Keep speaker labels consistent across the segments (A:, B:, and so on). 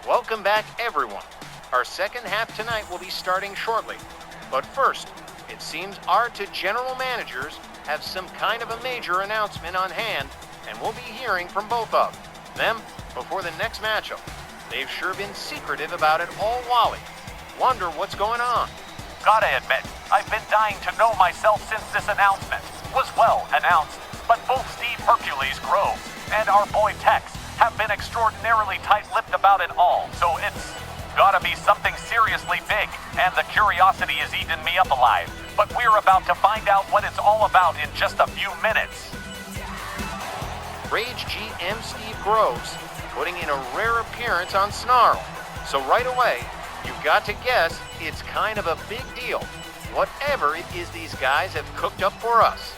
A: Welcome back, everyone. Our second half tonight will be starting shortly. But first, it seems our two general managers have some kind of a major announcement on hand, and we'll be hearing from both of them before the next matchup. They've sure been secretive about it all wally. Wonder what's going on.
B: Gotta admit, I've been dying to know myself since this announcement was well announced, but both Steve Hercules Groves and our boy Tex have been extraordinarily tight-lipped about it all, so it's gotta be something seriously big, and the curiosity is eating me up alive. But we're about to find out what it's all about in just a few minutes.
A: Rage GM Steve Groves putting in a rare appearance on Snarl. So right away, you've got to guess it's kind of a big deal. Whatever it is these guys have cooked up for us.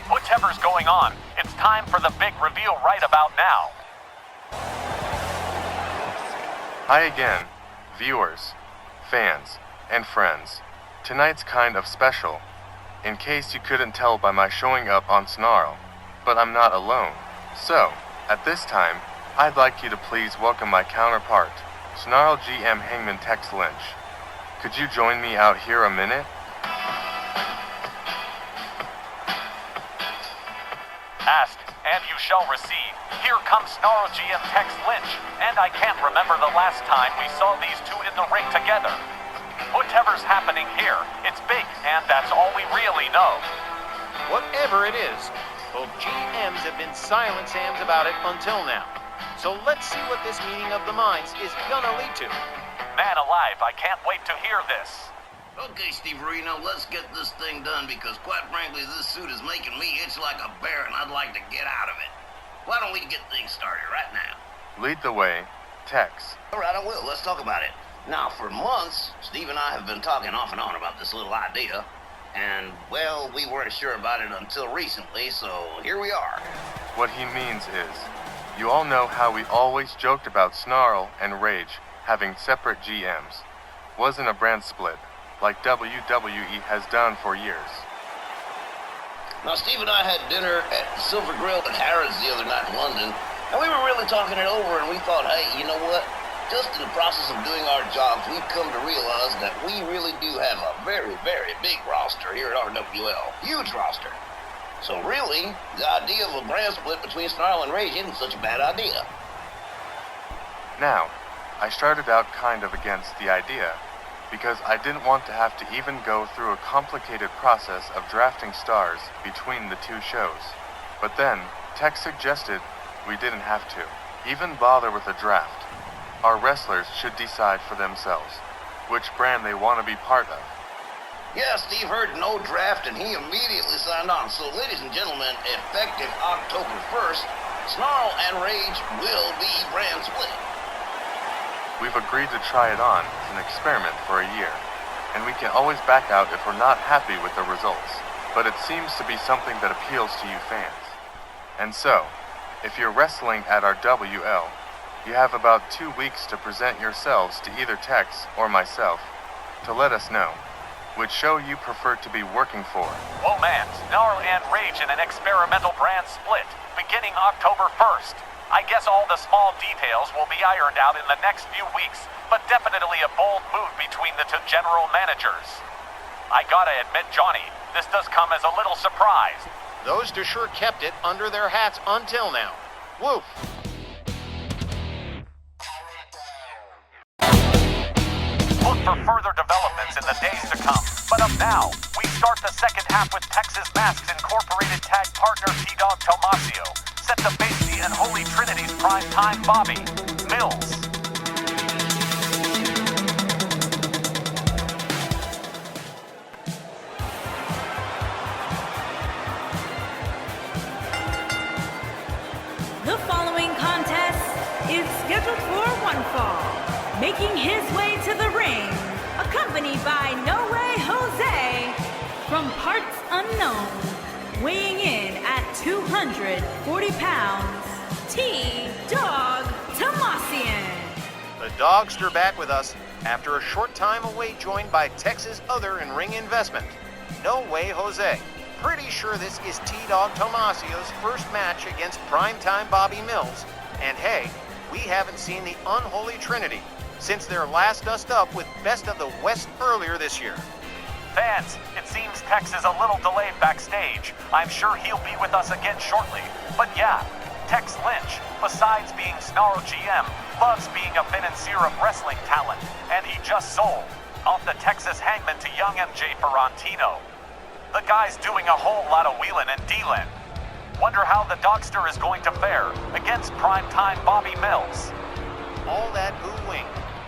B: Whatever's going on, it's time for the big reveal right about now.
C: Hi again, viewers, fans, and friends. Tonight's kind of special, in case you couldn't tell by my showing up on Snarl, but I'm not alone. So, at this time, I'd like you to please welcome my counterpart, Snarl GM Hangman Tex Lynch. Could you join me out here a minute?
B: Asked, and you shall receive. Here comes Snarl GM Tex Lynch, and I can't remember the last time we saw these two in the ring together. Whatever's happening here, it's big, and that's all we really know.
A: Whatever it is, both GMs have been silent Sams about it until now. So let's see what this meeting of the minds is gonna lead to.
B: Man alive, I can't wait to hear this.
D: Okay, Steve Reno, let's get this thing done because quite frankly, this suit is making me itch like a bear and I'd like to get out of it. Why don't we get things started right now?
C: Lead the way, Tex.
D: All right, I will. Let's talk about it. Now, for months, Steve and I have been talking off and on about this little idea. And, well, we weren't sure about it until recently, so here we are.
C: What he means is, you all know how we always joked about Snarl and Rage having separate GMs. Wasn't a brand split, like WWE has done for years.
D: Now, Steve and I had dinner at the Silver Grill at Harrods the other night in London, and we were really talking it over, and we thought, hey, you know what? Just in the process of doing our jobs, we've come to realize that we really do have a very, very big roster here at RWL. Huge roster. So really, the idea of a brand split between Snarl and Rage isn't such a bad idea.
C: Now, I started out kind of against the idea, because I didn't want to have to even go through a complicated process of drafting stars between the two shows. But then, Tex suggested we didn't have to even bother with a draft. Our wrestlers should decide for themselves which brand they want to be part of.
D: Yeah, Steve heard no draft and he immediately signed on. So, ladies and gentlemen, effective October 1st, Snarl and Rage will be brand split.
C: We've agreed to try it on as an experiment for a year, and we can always back out if we're not happy with the results. But it seems to be something that appeals to you fans. And so, if you're wrestling at our WL, you have about 2 weeks to present yourselves to either Tex or myself to let us know which show you prefer to be working for.
B: Oh man, Snarl and Rage in an experimental brand split, beginning October 1st. I guess all the small details will be ironed out in the next few weeks, but definitely a bold move between the two general managers. I gotta admit, Johnny, this does come as a little surprise.
A: Those two sure kept it under their hats until now. Woof!
B: Look for further developments in the days to come. But up now, we start the second half with Texas Masks Incorporated tag partner T-Dog Tomasio, set to face the Unholy Trinity's primetime Bobby Mills.
E: The following contest is scheduled for one fall. Making his way to the ring, accompanied by No Way Jose, from parts unknown, weighing in at 240 pounds, T-Dog Tomasian.
A: The Dogster back with us after a short time away, joined by Texas other in-ring investment, No Way Jose. Pretty sure this is T-Dog Tomasio's first match against primetime Bobby Mills. And hey, we haven't seen the unholy trinity since their last dust up with Best of the West earlier this year.
B: Fans, it seems Tex is a little delayed backstage. I'm sure he'll be with us again shortly. But yeah, Tex Lynch, besides being Snarl GM, loves being a financier of wrestling talent, and he just sold off the Texas Hangman to young MJ Ferrantino. The guy's doing a whole lot of wheeling and dealing. Wonder how the Dogster is going to fare against primetime Bobby Mills.
A: All that booing,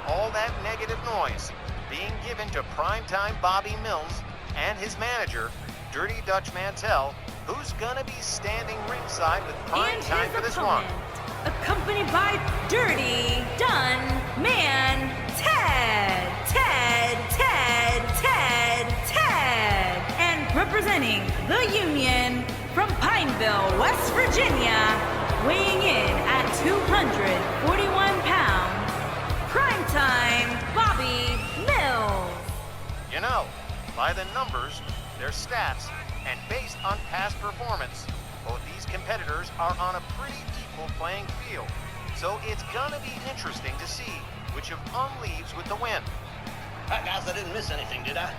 A: all that negative noise being given to primetime Bobby Mills and his manager, Dirty Dutch Mantel, who's gonna be standing ringside with primetime for this one.
E: Accompanied by Dirty Dun Man Ted. And representing the Union from Pineville, West Virginia, weighing in at 241 pounds, primetime Bobby Mills.
A: You know, by the numbers, their stats, and based on past performance, both these competitors are on a pretty equal playing field. So it's gonna be interesting to see which of them leaves with the win.
D: Hi guys, I didn't miss anything, did I?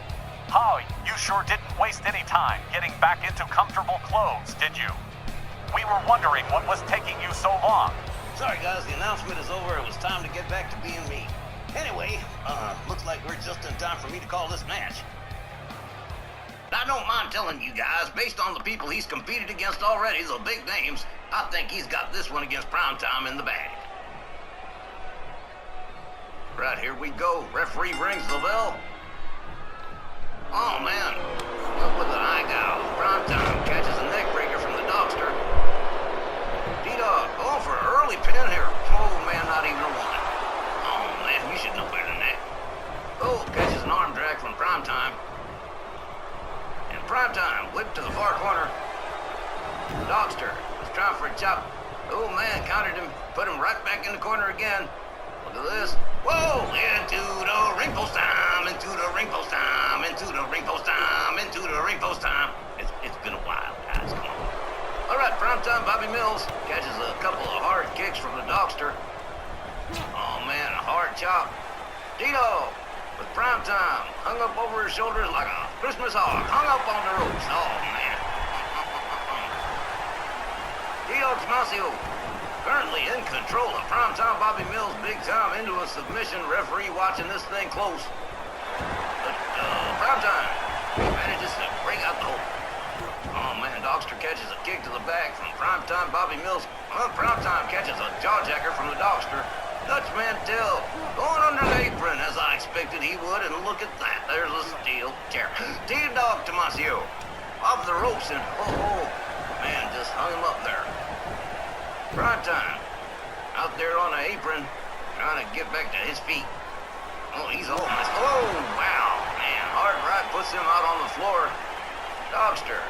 B: Oh, you sure didn't waste any time getting back into comfortable clothes, did you? We were wondering what was taking you so long.
D: Sorry guys, the announcement is over. It was time to get back to being me. Anyway, looks like we're just in time for me to call this match. I don't mind telling you guys, based on the people he's competed against already, the big names, I think he's got this one against Primetime in the bag. Right, here we go. Referee rings the bell. Oh, man. Up with an eye gough. Primetime catches a neck breaker from the Dogster. D-Dog going for an early pin here. Oh, man, not even a one. Oh, man, you should know better than that. Oh, catches an arm drag from Primetime. And Primetime whipped to the far corner. Dogster was trying for a chop. Oh, man, countered him. Put him right back in the corner again. Look at this. Whoa! Into the ring post time, into the ring post time, into the ring post time, into the ring post time. It's been a while, guys. Come on. All right, primetime Bobby Mills catches a couple of hard kicks from the Dogster. Oh, man, a hard chop. Dino with primetime hung up over his shoulders like a Christmas hog, hung up on the ropes. Oh, man. Dino Tomasio currently in control of primetime Bobby Mills, big time into a submission. Referee watching this thing close. But primetime manages to break out the hole. Oh man, Dogster catches a kick to the back from primetime Bobby Mills. Well, primetime catches a jawjacker from the Dogster. Dutch Mantel going under the apron as I expected he would, and look at that. There's a steel chair. T-Dog Tomasio off the ropes, and oh man, just hung him up there. Primetime out there on the apron trying to get back to his feet. Oh, he's all messed. Oh, wow, man. Hard right puts him out on the floor. Dogster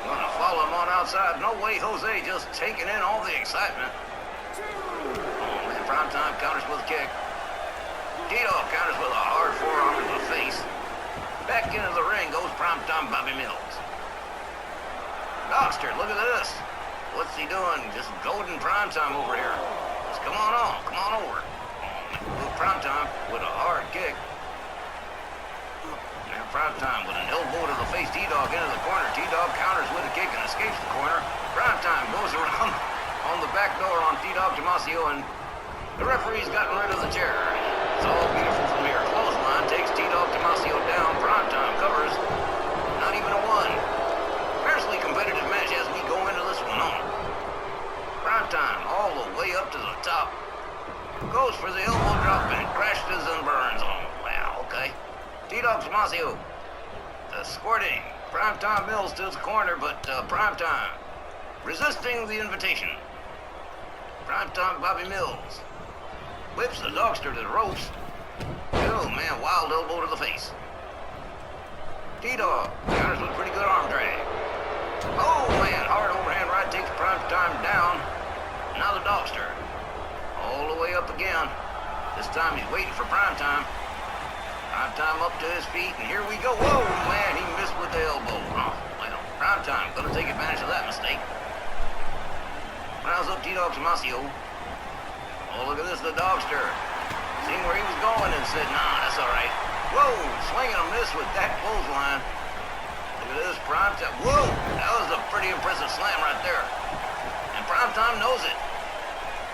D: gonna follow him on outside. No way, Jose just taking in all the excitement. Oh, man, Primetime counters with a kick. Tito counters with a hard forearm to the face. Back into the ring goes Primetime Bobby Mills. Dogster, look at this. What's he doing? Just goading Primetime over here. Just come on over. Oh, Primetime with a hard kick. Now Primetime with an elbow to the face. T-Dog into the corner. T-Dog counters with a kick and escapes the corner. Primetime goes around on the back door on T-Dog Tomasio, and the referee's gotten rid of the chair. It's all beautiful from here. Clothesline takes T-Dog Tomasio down. Primetime covers. Not even a one. Fiercely competitive match as we go into this one on. Primetime all the way up to the top. Goes for the elbow drop and crashes and burns on. Wow, okay. T-Dog Tomasio squirting Primetime Mills to the corner, but Primetime resisting the invitation. Primetime Bobby Mills whips the Dogster to the ropes. Oh man, wild elbow to the face. T-Dog counters with pretty good arm drag. Oh man, hard overhand right takes Primetime down. Now the Dogster all the way up again. This time he's waiting for Primetime. Primetime up to his feet, and here we go. Whoa, man, he missed with the elbow. Oh, well, Primetime gonna take advantage of that mistake. Rounds up T-Dog Tomasio. Vince the Dogster seen where he was going and said, nah, that's all right. Whoa, swinging a miss with that clothesline. Look at this, Primetime. Whoa, that was a pretty impressive slam right there. And Primetime knows it.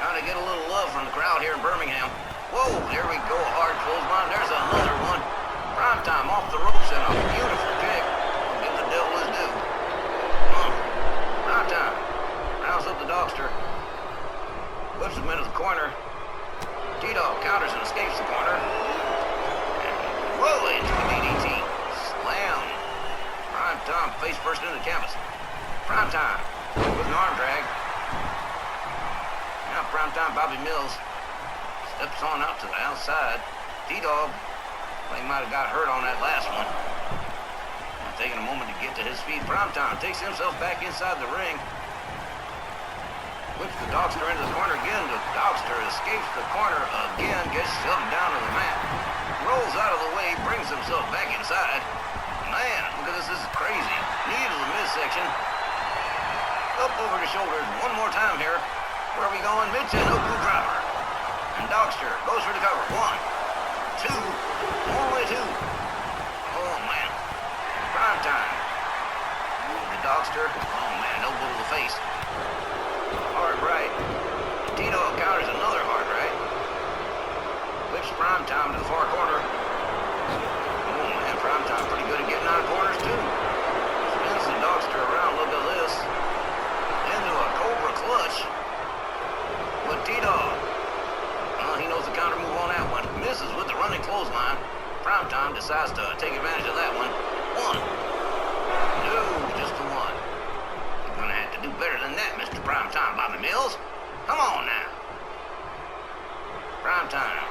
D: Trying to get a little love from the crowd here in Birmingham. Whoa, there we go, a hard clothesline. There's another one. Primetime off the ropes and a beautiful kick. Give the devil his due. Primetime rounds up the Dogster. Whips him into the corner. T-Dog counters and escapes the corner. And whoa, into a DDT. Slam. Primetime face first into the canvas. Primetime with an arm drag. Now Primetime Bobby Mills steps on out to the outside. T-Dog, he might have got hurt on that last one. Now taking a moment to get to his feet. Primetime takes himself back inside the ring. Whips the Dogster into the corner again. The Dogster escapes the corner again, gets shoved down to the mat. Rolls out of the way, brings himself back inside. Man, look at this is crazy. Knee to the midsection. Up over the shoulders one more time here. Where are we going? Michinoku driver. And Dogster goes for the cover. 1, 2, only 2. Oh, man. Primetime. The Dogster. Oh, man, elbow to the face. Hard right. T-Dog counters another hard right. Whips Primetime to the far corner. Oh, man, Primetime pretty good at getting out of corners, too. Spins the Dogster around. Look at this. Into a Cobra clutch. But T-Dog, he knows the counter move on that one. Misses with the running clothesline. Primetime decides to take advantage of that one. 1. No, just the 1. You're gonna have to do better than that, Mr. Primetime Bobby Mills. Come on now. Primetime.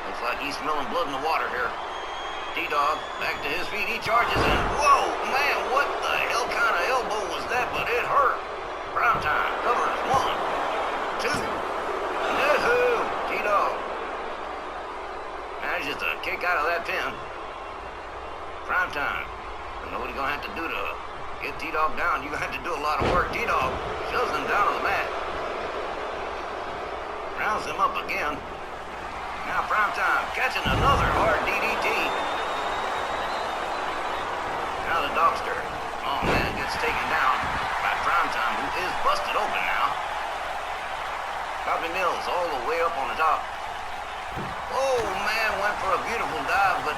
D: Looks like he's smelling blood in the water here. T-Dog back to his feet. He charges and whoa, man, what the hell kind of elbow was that? But it hurt. Primetime covers 1, 2. No, T-Dog manages to kick out of that pin. Primetime. You know what you're gonna have to do to get T-Dog down? You're gonna have to do a lot of work. T-Dog shoves him down on the mat. Rounds him up again. Now Primetime catching another hard DDT. Now the Dogster. Oh man, gets taken down by Primetime, who is busted open now. Bobby Mills all the way up on the top. Oh man, went for a beautiful dive, but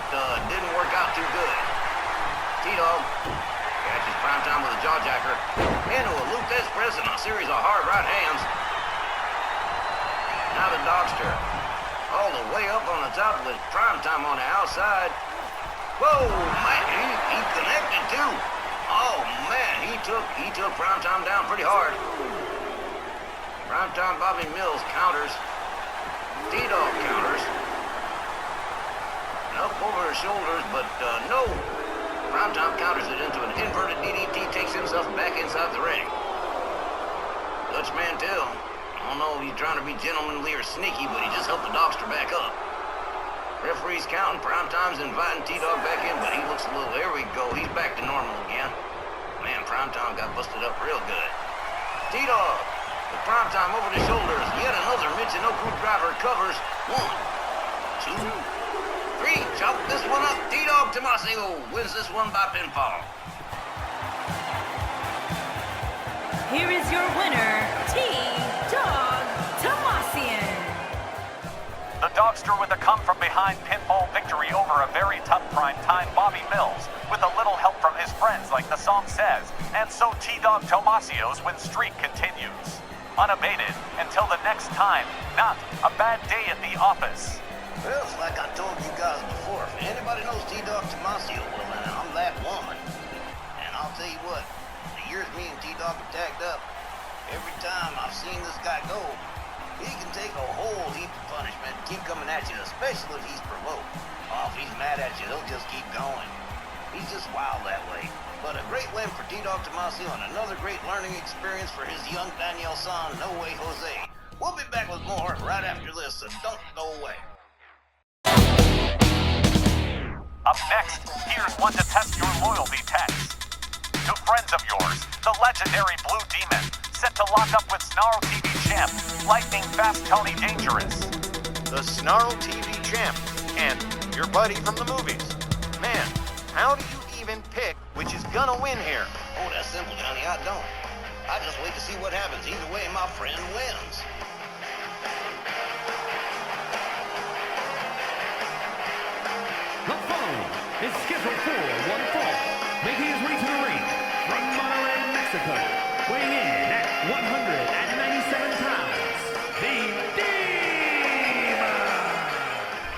D: didn't work out too good. T-Dog catches Primetime with a jawjacker into a Lupez press and a series of hard right hands. Now the Dogster all the way up on the top with Primetime on the outside. Whoa, man, he connected too. Oh man, he took Primetime down pretty hard. Primetime Bobby Mills counters. T-Dog counters. Up over his shoulders, but no. Primetime counters it into an inverted DDT, takes himself back inside the ring. Dutch Mantel. I don't know if he's trying to be gentlemanly or sneaky, but he just helped the Dogster back up. Referee's counting. Primetime's inviting T-Dog back in, but he looks a little... There we go. He's back to normal again. Man, Primetime got busted up real good. T-Dog with Primetime over the shoulders. Yet another Michinoku driver covers. 1, 2, 3. Chop this one up. T-Dog Tomasio wins this one by pinfall.
E: Here is your winner, T-Dog Tomasian.
B: The Dogster with a come-from-behind pinfall victory over a very tough Primetime Bobby Mills, with a little help from his friends like the song says, and so T-Dog Tomasio's win streak continues. Unabated until the next time, not a bad day at the office.
D: Well, it's like I told you guys before, if anybody knows T-Dog Tomasio, well then I'm that one. And I'll tell you what, the years me and T-Dog have tagged up, every time I've seen this guy go, he can take a whole heap of punishment and keep coming at you, especially if he's provoked. Oh, if he's mad at you, he'll just keep going. He's just wild that way. But a great win for T-Dog Tomasio and another great learning experience for his young Daniel son, No Way Jose. We'll be back with more right after this, so don't go away.
B: Up next, here's one to test your loyalty text. To friends of yours, the legendary Blue Demon set to lock up with Snarl TV champ, lightning fast Tony Dangerous.
A: The Snarl TV champ, and your buddy from the movies. Man, how do you even pick which is gonna win here?
D: Oh, that's simple, Johnny. I don't. I just wait to see what happens. Either way, my friend wins.
F: The following is scheduled for one fall, making his way to the ring from Monterrey, Mexico, weighing in at 197 pounds, the Demon!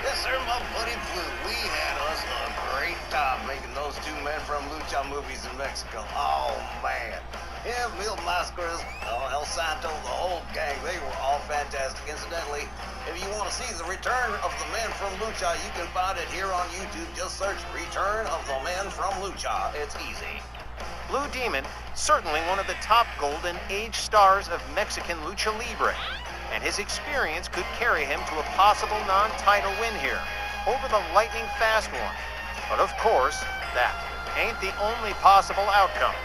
D: Yes, sir, my buddy Blue. We had us a great time making those two men from Lucha movies in Mexico. Oh, man. Him, Mil Mascaras, El Santo, the whole gang, they were all fantastic. Incidentally, if you want to see the return of the men from Lucha, you can find it here on YouTube. Just search Return of the Men from Lucha. It's easy.
A: Blue Demon, certainly one of the top golden age stars of Mexican Lucha Libre, and his experience could carry him to a possible non-title win here over the lightning fast one. But of course, that ain't the only possible outcome.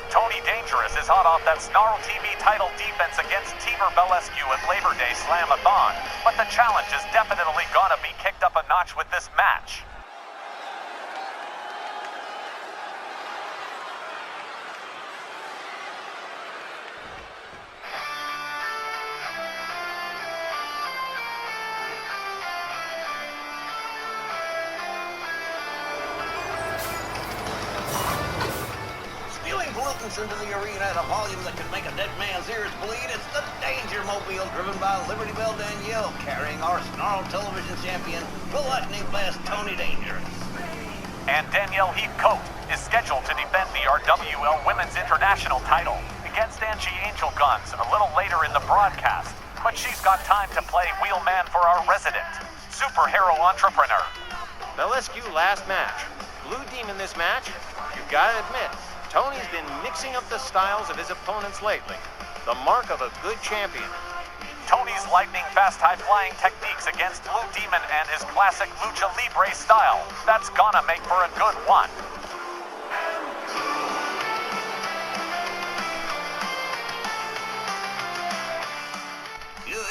B: Tony Dangerous is hot off that Snarl TV title defense against Tiber Belescu at Labor Day Slam-a-thon, but the challenge is definitely gonna be kicked up a notch with this match.
D: Into the arena at a volume that could make a dead man's ears bleed. It's the Danger Mobile, driven by Liberty Bell Danielle, carrying our Snarl television champion, the lightning fast Tony Dangerous.
B: And Danielle Heathcote is scheduled to defend the RWL Women's International title against Angie Angel Guns a little later in the broadcast. But she's got time to play wheelman for our resident superhero entrepreneur.
A: Belescu last match. Blue Demon this match. You gotta admit, Tony's been mixing up the styles of his opponents lately. The mark of a good champion.
B: Tony's lightning-fast high-flying techniques against Blue Demon and his classic Lucha Libre style. That's gonna make for a good one.
D: Yeah,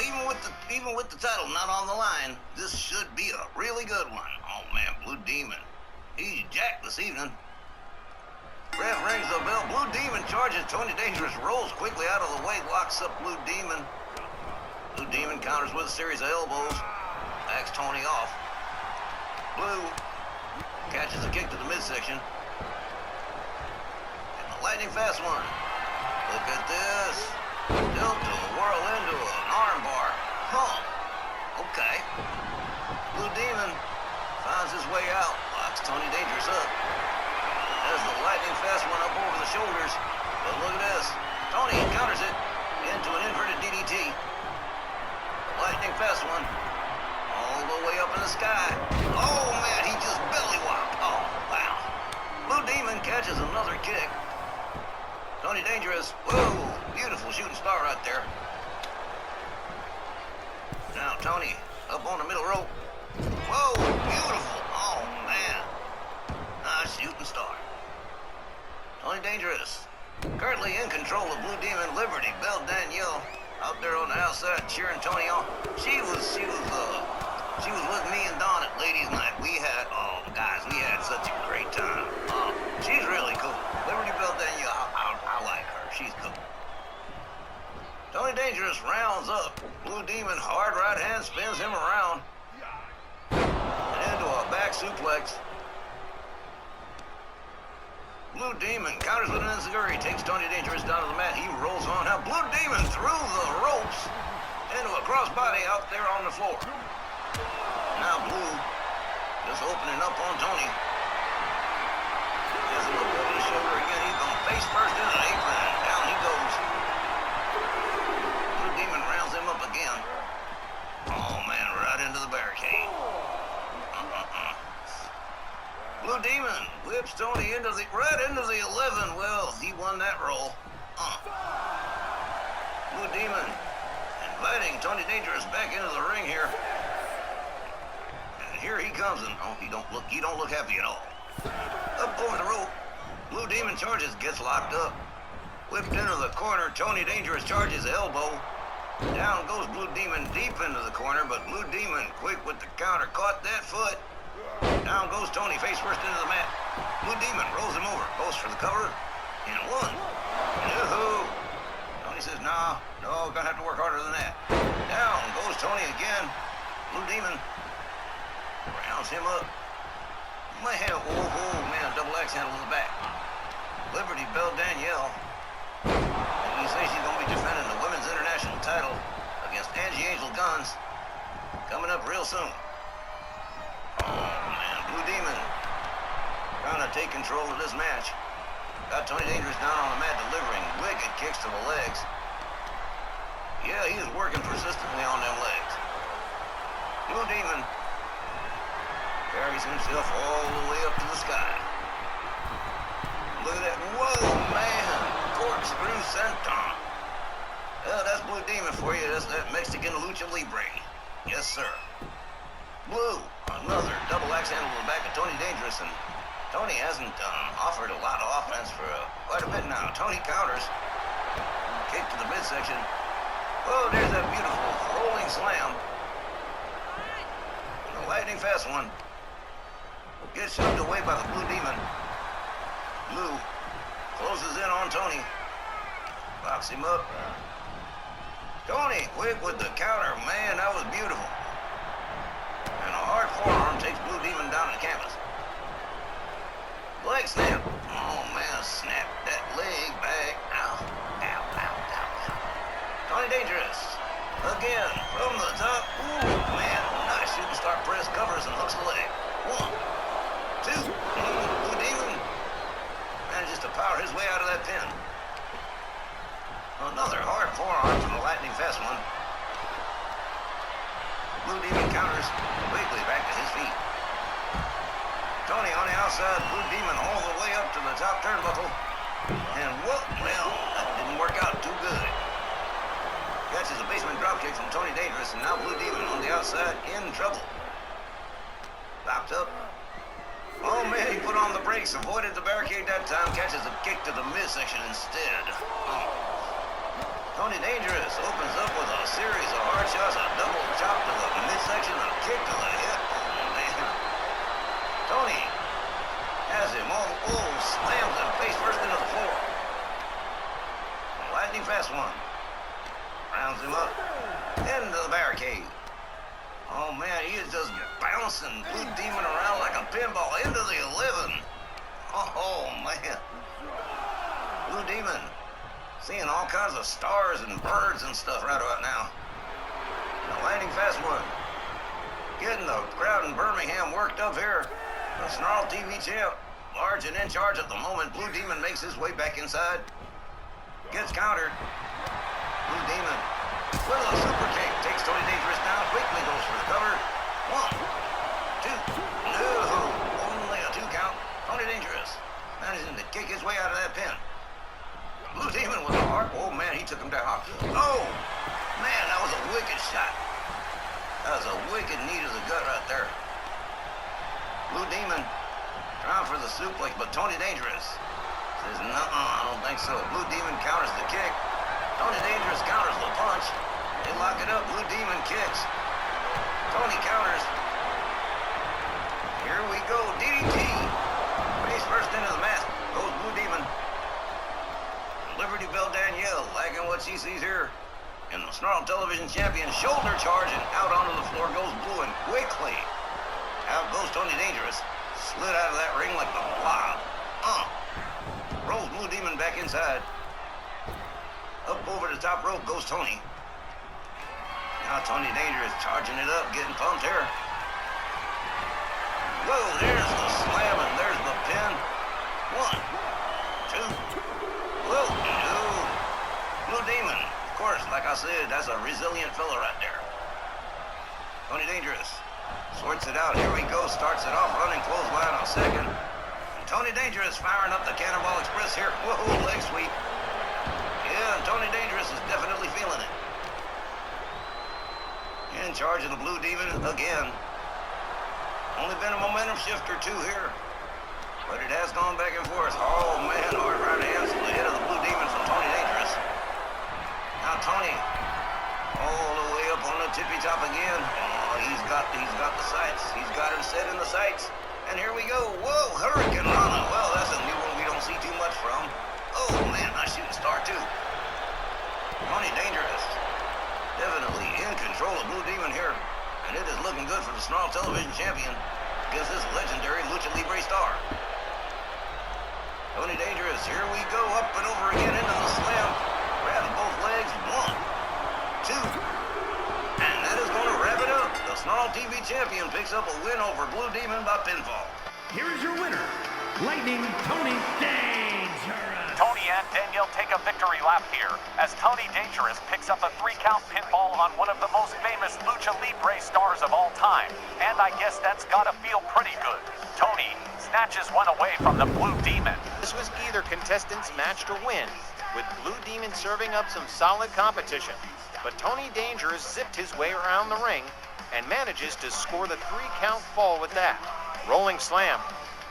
D: even with the title not on the line, this should be a really good one. Oh man, Blue Demon. He's jacked this evening. Ref rings the bell. Blue Demon charges Tony Dangerous, rolls quickly out of the way, locks up Blue Demon. Blue Demon counters with a series of elbows, backs Tony off. Blue catches a kick to the midsection. And the lightning fast one. Look at this. Tilt to a whirl into an armbar. Huh. Okay. Blue Demon finds his way out, locks Tony Dangerous up. There's the lightning fast one up over the shoulders. But look at this. Tony counters it into an inverted DDT. Lightning fast one. All the way up in the sky. Oh, man, he just belly whopped. Oh, wow. Blue Demon catches another kick. Tony Dangerous. Whoa, beautiful shooting star right there. Now, Tony up on the middle rope. Whoa, beautiful. Oh, man. Nice shooting star. Tony Dangerous, currently in control of Blue Demon. Liberty Bell Danielle out there on the outside cheering Tony on. She was with me and Dawn at Ladies Night. We had such a great time. She's really cool. Liberty Bell Danielle, I like her. She's cool. Tony Dangerous rounds up. Blue Demon hard right hand spins him around and into a back suplex. Blue Demon counters with an enziguri, takes Tony Dangerous down to the mat. He rolls on. Now Blue Demon through the ropes into a crossbody out there on the floor. Now Blue just opening up on Tony. Has a look over the shoulder again. He's going face first into the apron and down he goes. Blue Demon rounds him up again. Oh man, right into the barricade. Blue Demon whips Tony right into the 11. Well, he won that roll. Blue Demon inviting Tony Dangerous back into the ring here. And here he comes, and he don't look happy at all. Up over the rope, Blue Demon charges, gets locked up. Whipped into the corner, Tony Dangerous charges elbow. Down goes Blue Demon deep into the corner, but Blue Demon, quick with the counter, caught that foot. Down goes Tony, face first into the mat. Blue Demon rolls him over, goes for the cover, and 1. No. Tony says, no, gonna have to work harder than that. Down goes Tony again. Blue Demon rounds him up. Man, double axe handle in the back. Liberty Bell Danielle. And you say she's gonna be defending the women's international title against Angie Angel Guns coming up real soon. Oh man, Blue Demon trying to take control of this match. Got Tony Dangerous down on the mat delivering wicked kicks to the legs. Yeah, he is working persistently on them legs. Blue Demon carries himself all the way up to the sky. Look at that. Whoa, man. Corkscrew senton. Well, that's Blue Demon for you. That's that Mexican lucha libre. Yes, sir. Blue, another double axe handle to the back of Tony Dangerous, and Tony hasn't offered a lot of offense for quite a bit now. Tony counters. Kick to the midsection. Oh, there's that beautiful rolling slam. And a lightning fast one. Gets shoved away by the Blue Demon. Blue closes in on Tony. Locks him up. Tony, quick with the counter. Man, that was beautiful. And a hard forearm takes Blue Demon down to the canvas. Leg snap. Oh, man, snap that leg back. Ow. Tony Dangerous. Again, from the top. Ooh, man, nice shooting star press, covers and hooks the leg. 1, 2. Blue Demon manages to power his way out of that pin. Another hard forearm from the lightning fast one. Blue Demon counters quickly back to his feet. Tony on the outside, Blue Demon all the way up to the top turnbuckle. And well, that didn't work out too good. Catches a basement dropkick from Tony Dangerous, and now Blue Demon on the outside in trouble. Popped up. Oh man, he put on the brakes, avoided the barricade that time, catches a kick to the midsection instead. Tony Dangerous opens up with a series of hard shots, a double chop to the midsection, a kick to the hip. Oh man. Tony has him slams him face first into the floor. A lightning fast one. Rounds him up into the barricade. Oh man, he is just bouncing Blue Demon around like a pinball into the 11. Oh man. Blue Demon seeing all kinds of stars and birds and stuff right about now. The lightning fast one. Getting the crowd in Birmingham worked up here. The Snarl TV champ, large and in charge at the moment. Blue Demon makes his way back inside. Gets countered. Blue Demon with a super kick takes Tony Dangerous down, quickly goes for the cover. 1, 2, no, only a 2 count. Tony Dangerous managing to kick his way out of that pin. Blue Demon with a hard, oh man, he took him down hard. Oh, man, that was a wicked shot. That was a wicked knee to the gut right there. Blue Demon trying for the suplex, but Tony Dangerous says, I don't think so. Blue Demon counters the kick. Tony Dangerous counters the punch. They lock it up. Blue Demon kicks. Tony counters. Here we go. DDT. Face first into the mat. Goes Blue Demon. Liberty Bell Danielle liking what she sees here. And the Snarl Television Champion shoulder charge, and out onto the floor goes Blue, and quickly out goes Tony Dangerous. Slid out of that ring like the Blob. Rolls Blue Demon back inside. Up over the top rope goes Tony. Now Tony Dangerous charging it up, getting pumped here. Whoa, there's the slam and there's the pin. 1, 2. Whoa, no. Blue Demon. Of course, like I said, that's a resilient fella right there. Tony Dangerous sorts it out. Here we go. Starts it off, running clothesline on second. And Tony Dangerous firing up the Cannonball Express here. Whoa, leg sweep. Yeah, and Tony Dangerous is definitely feeling it. In charge of the Blue Demon again. Only been a momentum shift or two here. but it has gone back and forth. Oh, man, hard right hands to the head of the Blue Demon from Tony Dangerous. Now Tony, all the way up on the tippy top again. Oh, he's got the sights. He's got him set in the sights. And here we go. Whoa, Hurricane Lana. Well, that's a new one we don't see too much from. Oh, man, nice shooting star, too. Tony Dangerous. Definitely in control of Blue Demon here. And it is looking good for the Snarl Television Champion against this legendary Lucha Libre star. Tony Dangerous, here we go, up and over again into the slam. Grabs both legs, 1, 2. And that is going to wrap it up. The Snarl TV Champion picks up a win over Blue Demon by pinfall.
F: Here is your winner, Lightning Tony Dangerous.
B: Tony and Danielle take a victory lap here as Tony Dangerous picks up a 3-count pinfall on one of the most famous Lucha Libre stars of all time. And I guess that's gotta feel pretty good. Tony snatches one away from the Blue Demon.
A: This was either contestant's match to win, with Blue Demon serving up some solid competition. But Tony Dangerous zipped his way around the ring and manages to score the 3-count fall with that. Rolling slam.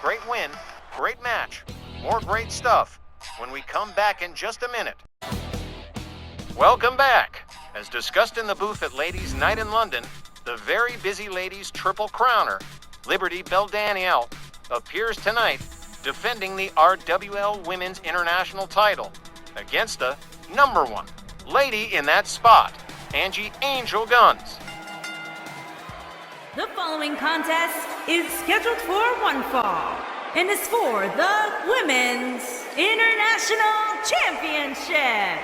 A: Great win, great match, more great stuff when we come back in just a minute. Welcome back. As discussed in the booth at Ladies' Night in London, the very busy ladies' triple crowner, Liberty Belle Danielle, appears tonight defending the RWL Women's International title against the #1 lady in that spot, Angie Angel Guns.
E: The following contest is scheduled for one fall and is for the Women's International Championship.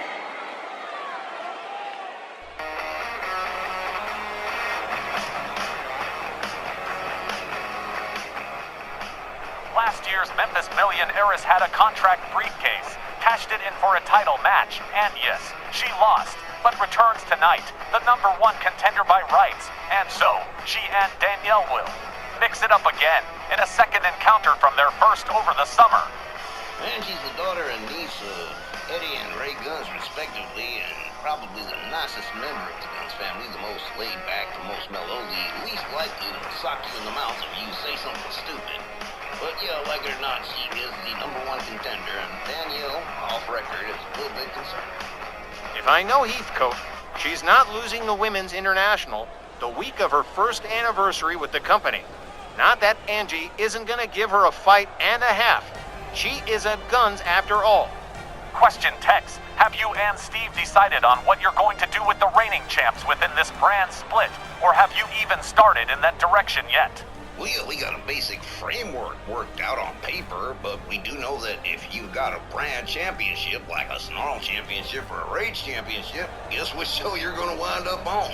B: Last year's Memphis Million heiress had a contract briefcase, cashed it in for a title match, and yes, she lost, but returns tonight, the #1 contender by rights, and so she and Danielle will mix it up again in a second encounter from their first over the summer.
D: Angie's the daughter and niece of Eddie and Ray Guns, respectively, and probably the nicest member of the Guns family, the most laid back, the most mellow, the least likely to sock you in the mouth if you say something stupid. But yeah, like it or not, she is the #1 contender, and Danielle, off record, is a little bit concerned.
A: If I know Heathcote, she's not losing the Women's International the week of her first anniversary with the company. Not that Angie isn't gonna give her a fight and a half. She is a Guns after all.
B: Question text, have you and Steve decided on what you're going to do with the reigning champs within this brand split, or have you even started in that direction yet?
D: Well, we got a basic framework worked out on paper, but we do know that if you got a brand championship, like a Snarl championship or a Rage championship, guess which show you're gonna wind up on?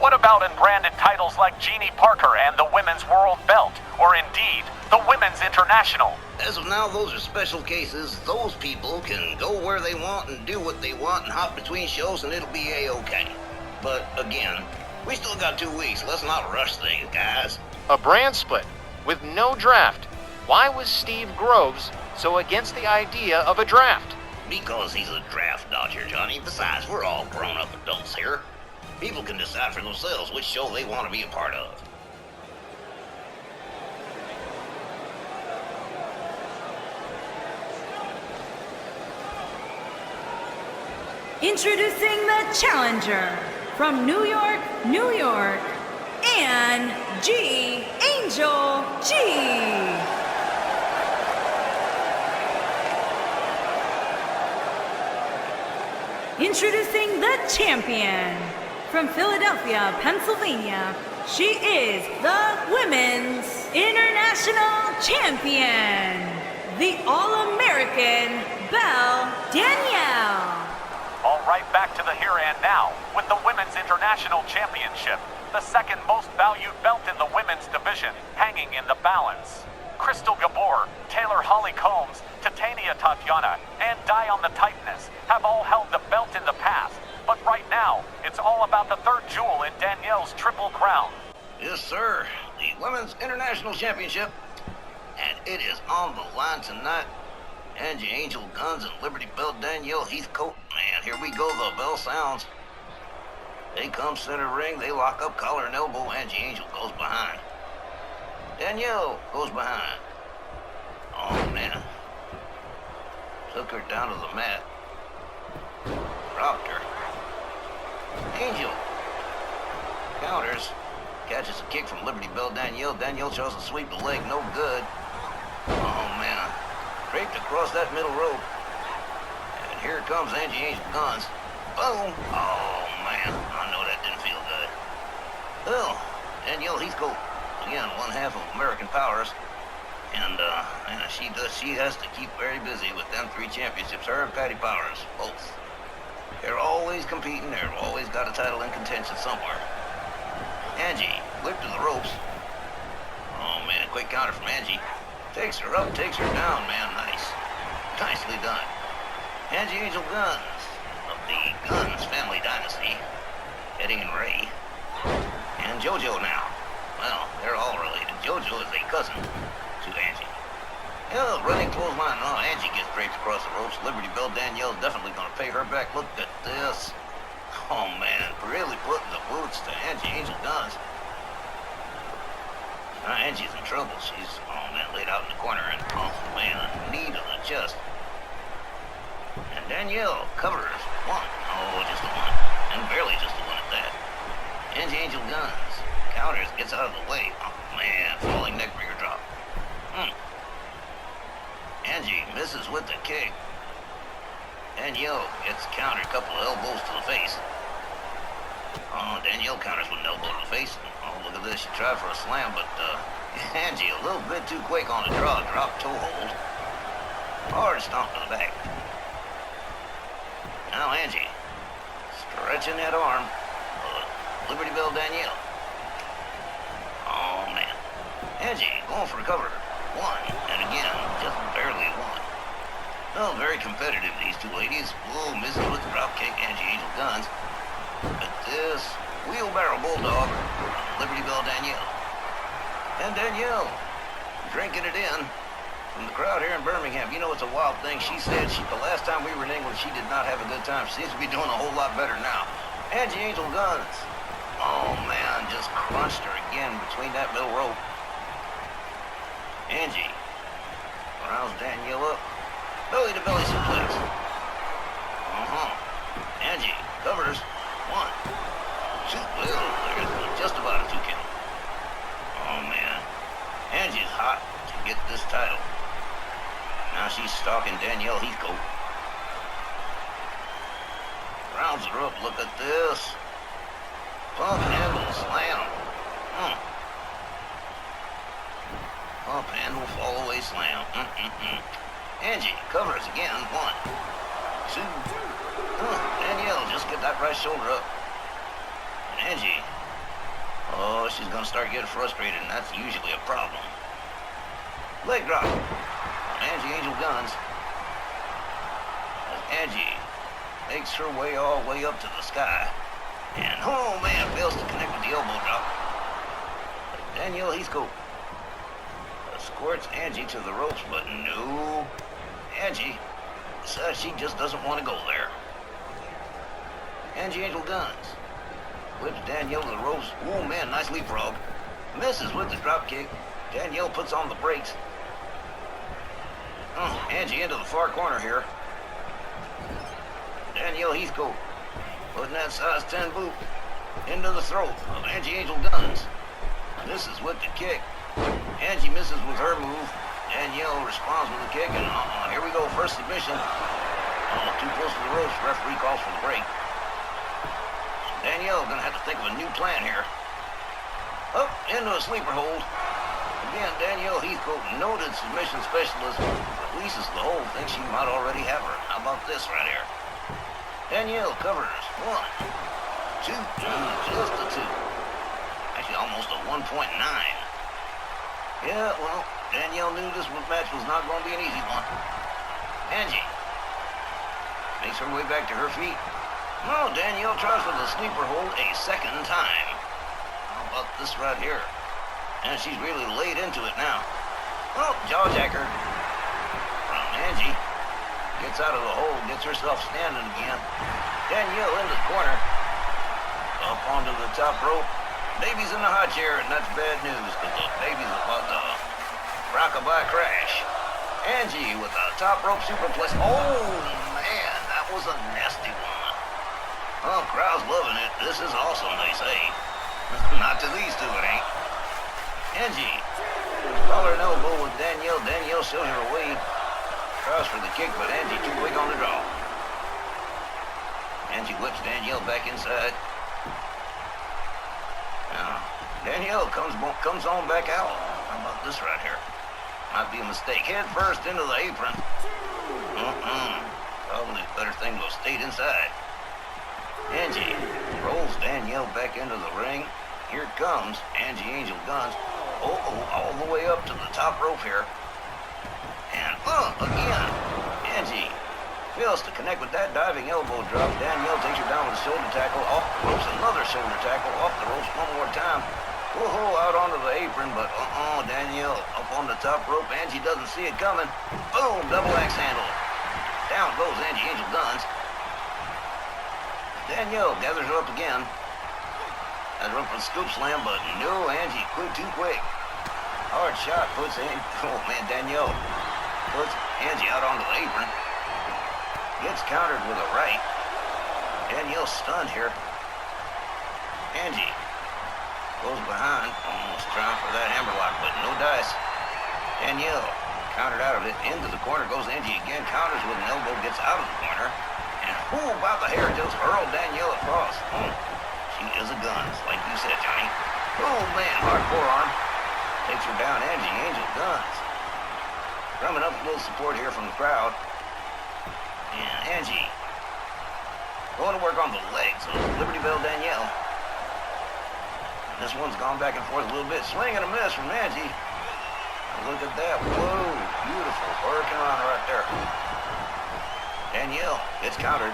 B: What about unbranded titles like Jeannie Parker and the Women's World Belt, or indeed, the Women's International?
D: As of now, those are special cases. Those people can go where they want and do what they want and hop between shows and it'll be A-okay. But again, we still got 2 weeks. Let's not rush things, guys.
A: A brand split with no draft. Why was Steve Groves so against the idea of a draft?
D: Because he's a draft dodger, Johnny. Besides, we're all grown-up adults here. People can decide for themselves which show they want to be a part of.
E: Introducing the challenger from New York, New York, Ann G. Angel G. Introducing the champion from Philadelphia, Pennsylvania. She is the Women's International Champion, the All-American Belle Danielle.
B: All right, back to the here and now with the Women's International Championship, the second most valued belt in the women's division, hanging in the balance. Crystal Gabor, Taylor Holly Combs, Titania Tatiana, and Dion the Titaness have all held the belt in the past, but right now, it's all about the third jewel in Danielle's Triple Crown.
D: Yes, sir. The Women's International Championship. And it is on the line tonight. Angie Angel Guns and Liberty Belle Danielle Heathcote. Man, here we go. The bell sounds. They come center ring. They lock up collar and elbow. Angie Angel goes behind. Danielle goes behind. Oh, Took her down to the mat. Dropped her. Angel. Counters. Catches a kick from Liberty Bell Danielle. Danielle tries to sweep the leg. No good. Oh, man. Draped across that middle rope. And here comes Angie Angel Guns. Boom. Oh, man. I know that didn't feel good. Well, Danielle Heathcote. Again, one half of American Powers. And, she has to keep very busy with them 3 championships. Her and Patty Powers, both. They're always competing. They've always got a title in contention somewhere. Angie, whipped to the ropes. Oh, man, quick counter from Angie. Takes her up, takes her down, man. Nice. Nicely done. Angie Angel Guns of the Guns family dynasty. Eddie and Ray. And JoJo now. Well, they're all related. JoJo is a cousin to Angie. Yeah, running clothesline. Oh, Angie gets draped across the ropes. Liberty Bell Danielle's definitely going to pay her back. Look at this. Oh, man. Really putting the boots to Angie Angel Guns. Now, Angie's in trouble. She's, oh, man, laid out in the corner. And, oh, man, knee to the chest. And Danielle covers 1. Oh, just a 1. And barely just a 1 at that. Angie Angel Guns. Counters, gets out of the way. Oh, man, falling neckbreaker drop. Angie misses with the kick. Danielle gets countered, couple of elbows to the face. Oh, Danielle counters with an elbow to the face. Oh, look at this, she tried for a slam, but Angie a little bit too quick on the draw, drop toe hold. Hard stomp to the back. Now Angie, stretching that arm. Liberty Bell Danielle. Oh, man. Angie going for a cover. 1, and again, just barely 1. Well, very competitive, these 2 ladies. Whoa, misses with the drop kick, Angie Angel Guns. But this wheelbarrow bulldog, Liberty Bell Danielle. And Danielle, drinking it in from the crowd here in Birmingham. You know, it's a wild thing. She said the last time we were in England, she did not have a good time. She seems to be doing a whole lot better now. Angie Angel Guns. Oh, man, just crunched her again between that middle rope. Angie rounds Danielle up. Belly to belly suplex. Angie covers 1. 2. Well, there's just about a 2 count. Oh, man. Angie's hot to get this title. Now she's stalking Danielle Heathcote. Rounds her up. Look at this. Pump handle slam. Pump handle fall away slam. Angie covers again. 1, 2. Danielle just get that right shoulder up. And Angie, oh, she's gonna start getting frustrated, and that's usually a problem. Leg drop. Angie Angel Guns. As Angie makes her way all the way up to the sky. And, oh, man, fails to connect with the elbow drop. Danielle Heathcote escorts Angie to the ropes, but no. Angie says she just doesn't want to go there. Angie Angel Guns whips Danielle to the ropes. Oh, man, nice leapfrog. Misses with the drop kick. Danielle puts on the brakes. Angie into the far corner here. Danielle Heathcote putting that size 10 boot into the throat of Angie Angel Guns. Misses with the kick. Angie misses with her move. Danielle responds with a kick, and here we go, first submission. Too close to the ropes, referee calls for the break. So Danielle gonna have to think of a new plan here. Up into a sleeper hold. Again, Danielle Heathcote, noted submission specialist, releases the hold, thinks she might already have her. How about this right here? Danielle covers 1, 2, just a 2. Actually, almost a 1.9. Yeah, well, Danielle knew this match was not going to be an easy one. Angie makes her way back to her feet. No, Danielle tries for the sleeper hold a second time. How about this right here? And she's really laid into it now. Oh, jawjacker from Angie. Gets out of the hole, gets herself standing again. Danielle into the corner. Up onto the top rope. Baby's in the high chair, and that's bad news, because the baby's about to rock-a-bye crash. Angie with a top rope superplex. Oh, man, that was a nasty one. Oh, crowd's loving it. This is awesome, they say. Not to these two, it ain't. Angie. Collar and elbow with Danielle. Danielle shows her way. Tries for the kick, but Angie too quick on the draw. Angie whips Danielle back inside. Now, Danielle comes on back out. How about this right here? Might be a mistake. Head first into the apron. Probably the better thing to have stayed inside. Angie rolls Danielle back into the ring. Here it comes. Angie Angel Guns. All the way up to the top rope here. And again. Angie fails to connect with that diving elbow drop. Danielle takes her down with a shoulder tackle. Off the ropes, another shoulder tackle. Off the ropes one more time. Whoa, out onto the apron, but Danielle up on the top rope. Angie doesn't see it coming. Boom, double axe handle. Down goes Angie Angel Guns. Danielle gathers her up again. Has her up for the scoop slam, but no, Angie too quick. Hard shot puts Danielle puts Angie out onto the apron. Gets countered with a right. Danielle stunned here. Angie goes behind, almost trying for that hammerlock, but no dice. Danielle countered out of it. Into the corner goes Angie again. Counters with an elbow, gets out of the corner. And about the hair, just hurled Danielle across. She is a guns, like you said, Johnny. Oh, man, hard forearm. Takes her down, Angie Angel Guns. Drumming up a little support here from the crowd. And Angie going to work on the legs of Liberty Bell Danielle. This one's gone back and forth a little bit. Swing and a miss from Angie. Look at that. Whoa, beautiful. Working around right there. Danielle gets countered.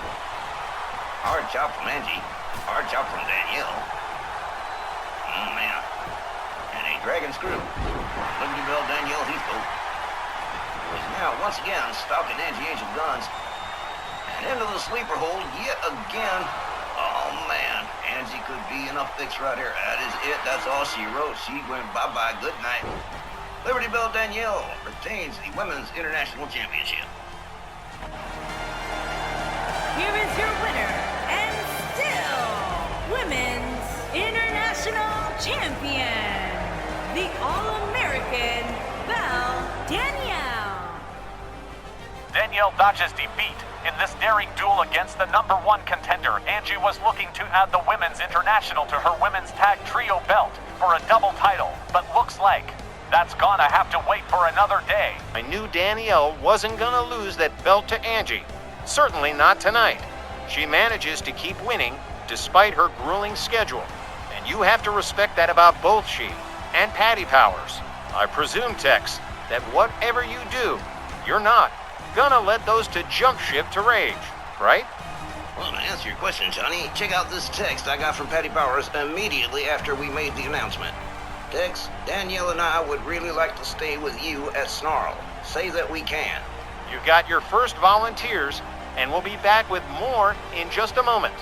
D: Hard chop from Angie. Hard chop from Danielle. Oh, man. And a dragon screw. Liberty Bell Danielle Heathcote is now once again stalking Angie Angel Guns. And into the sleeper hold yet again. Oh, man. Angie could be in a fix right here. That is it. That's all she wrote. She went bye-bye. Good night. Liberty Bell Danielle retains the Women's International Championship.
E: Here is your winner, and still Women's International Champion, the All-American Belle Danielle.
B: Danielle dodges defeat. In this daring duel against the #1 contender, Angie was looking to add the Women's International to her Women's Tag Trio belt for a double title, but looks like that's gonna have to wait for another day.
A: I knew Danielle wasn't gonna lose that belt to Angie. Certainly not tonight. She manages to keep winning despite her grueling schedule. And you have to respect that about both she and Patty Powers. I presume, Tex, that whatever you do, you're not gonna let those two jump ship to rage, right?
D: Well, to answer your question, Johnny, check out this text I got from Patty Powers immediately after we made the announcement. Tex, Danielle and I would really like to stay with you at Snarl. Say that we can.
A: You got your first volunteers, and we'll be back with more in just a moment.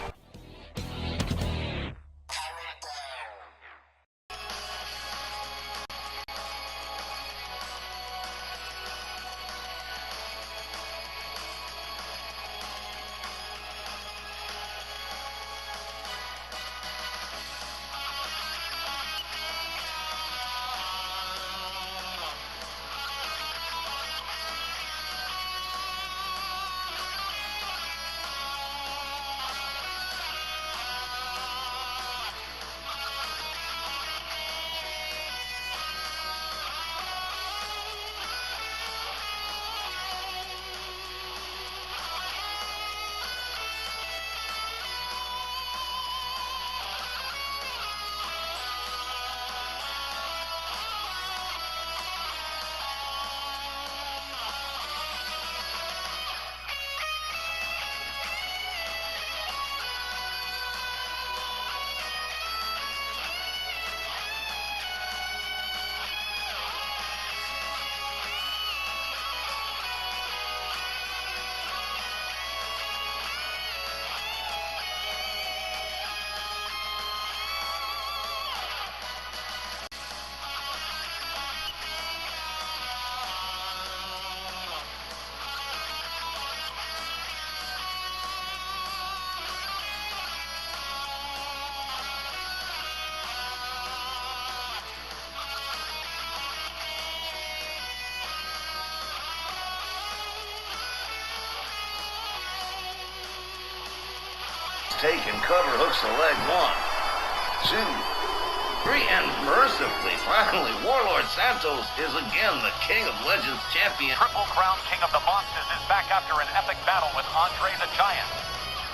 D: taken. Cover hooks the leg. 1, 2, 3, and mercifully, finally, Warlord Santos is again the King of Legends champion.
B: Triple Crown King of the Monsters is back after an epic battle with Andre the Giant.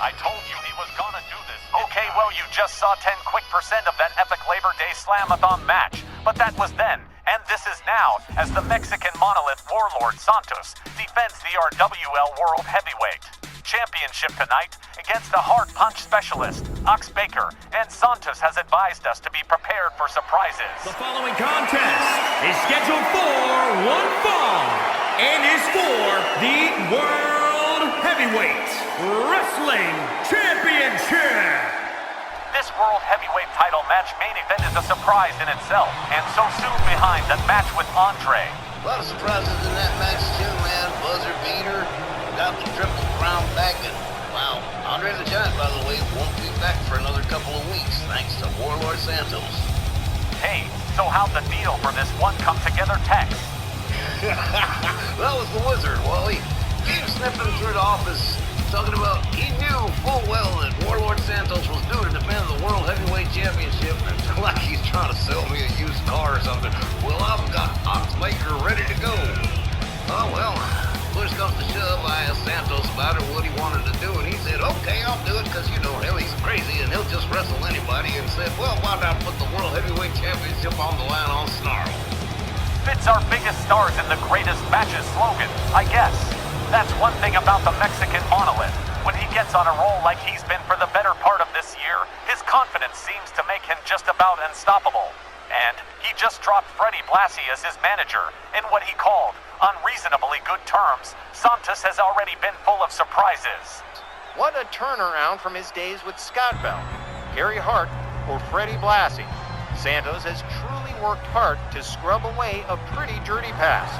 B: I told you he was gonna do this. Okay, well, you just saw 10 quick % of that epic Labor Day Slamathon match. But that was then, and this is now, as the Mexican monolith Warlord Santos defends the RWL World Heavyweight Championship tonight against the hard punch specialist, Ox Baker, and Santos has advised us to be prepared for surprises.
F: The following contest is scheduled for one fall and is for the World Heavyweight Wrestling Championship.
B: This World Heavyweight title match main event is a surprise in itself, and so soon behind the match with Andre.
D: A lot of surprises in that match too, man. Buzzer beater, got the Triple Crown back, and wow, Andre the Giant, by the way, won't be back for another couple of weeks, thanks to Warlord Santos.
B: Hey, so how'd the deal for this one come together text?
D: That was the wizard, Wally. Keep sniffing through the office, talking about he knew full well that Warlord Santos was due to defend the World Heavyweight Championship, and like he's trying to sell me a used car or something. Well, I've got Ox Baker ready to go. Oh, well, push comes to shove, I asked Santos about it, what he wanted to do, and he said, okay, I'll do it, because you know him, he's crazy, and he'll just wrestle anybody, and said, well, why not put the World Heavyweight Championship on the line on Snarl?
B: Fits our biggest stars in the greatest matches slogan, I guess. That's one thing about the Mexican monolith. When he gets on a roll like he's been for the better part of this year, his confidence seems to make him just about unstoppable. And he just dropped Freddie Blassie as his manager in what he called unreasonably good terms. Santos has already been full of surprises.
A: What a turnaround from his days with Scott Bell, Gary Hart, or Freddie Blassie. Santos has truly worked hard to scrub away a pretty dirty past.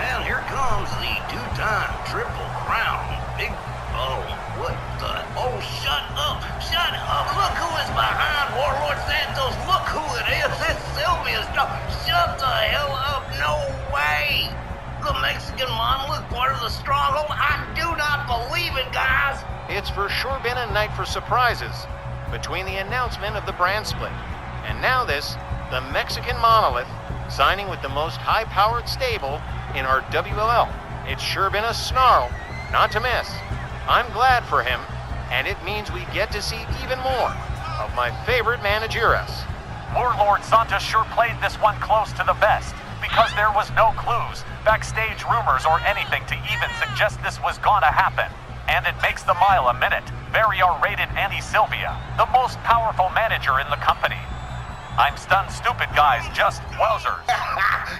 D: And here comes the two-time Triple Crown. Big, oh, what the, oh, shut up, look who is behind Warlord Santos, look who it is, it's Sylvia's job. Shut the hell up, no way. The Mexican monolith, part of the stronghold, I do not believe it, guys.
A: It's for sure been a night for surprises between the announcement of the brand split and now this, the Mexican monolith, signing with the most high-powered stable in our WLL. It's sure been a snarl, not to miss. I'm glad for him, and it means we get to see even more of my favorite manageress.
B: Warlord Santos sure played this one close to the vest, because there was no clues, backstage rumors, or anything to even suggest this was gonna happen. And it makes the mile a minute. Very R-rated Annie Sylvia, the most powerful manager in the company. I'm stunned stupid, guys, just wowzers.